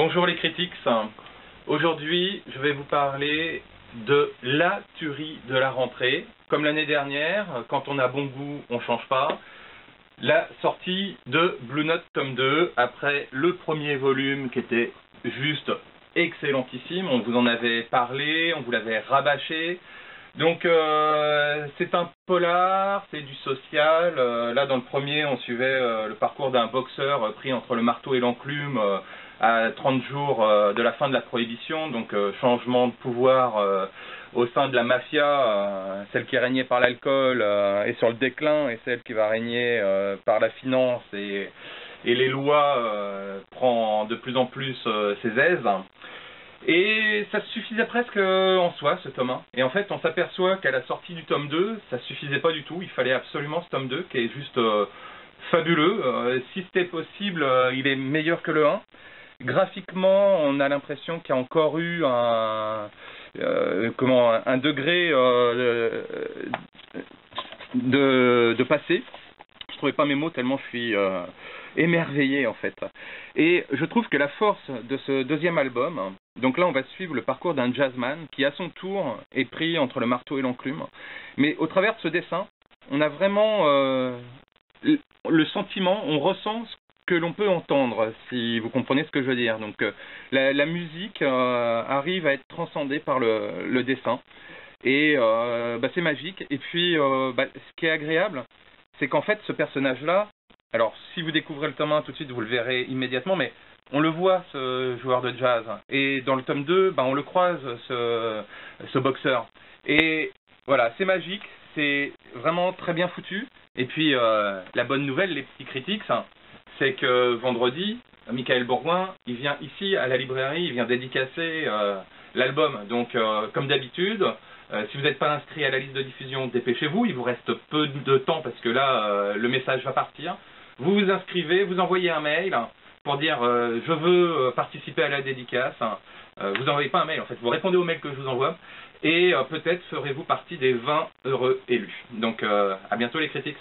Bonjour les critiques, aujourd'hui je vais vous parler de la tuerie de la rentrée. Comme l'année dernière, quand on a bon goût, on change pas. La sortie de Blue Note tome 2, après le premier volume qui était juste excellentissime, on vous en avait parlé, on vous l'avait rabâché. Donc c'est un polar, c'est du social. Là dans le premier on suivait le parcours d'un boxeur pris entre le marteau et l'enclume à 30 jours de la fin de la prohibition, donc changement de pouvoir au sein de la mafia, celle qui régnait par l'alcool est sur le déclin, et celle qui va régner par la finance et les lois prend de plus en plus ses aises. Et ça suffisait presque en soi, ce tome 1. Et en fait, on s'aperçoit qu'à la sortie du tome 2, ça suffisait pas du tout. Il fallait absolument ce tome 2, qui est juste fabuleux. Si c'était possible, il est meilleur que le 1. Graphiquement, on a l'impression qu'il y a encore eu un degré de passé. Je trouvais pas mes mots tellement je suis émerveillé en fait. Et je trouve que la force de ce deuxième album, donc là on va suivre le parcours d'un jazzman qui à son tour est pris entre le marteau et l'enclume, mais au travers de ce dessin, on a vraiment le sentiment, on ressent ce que l'on peut entendre, si vous comprenez ce que je veux dire. Donc la musique arrive à être transcendée par le dessin, et c'est magique. Et puis ce qui est agréable, c'est qu'en fait ce personnage-là, alors si vous découvrez le tome 1 tout de suite vous le verrez immédiatement, mais on le voit, ce joueur de jazz, et dans le tome 2 on le croise, ce boxeur, et voilà, c'est magique, c'est vraiment très bien foutu. Et puis la bonne nouvelle, les petits critiques, c'est que vendredi, Michael Bourgoin, il vient ici à la librairie, il vient dédicacer l'album. Donc comme d'habitude, si vous n'êtes pas inscrit à la liste de diffusion, dépêchez-vous, il vous reste peu de temps parce que là, le message va partir. Vous vous inscrivez, vous envoyez un mail pour dire je veux participer à la dédicace. Vous n'envoyez pas un mail en fait, vous répondez au mail que je vous envoie, et peut-être ferez-vous partie des 20 heureux élus. Donc à bientôt les critiques.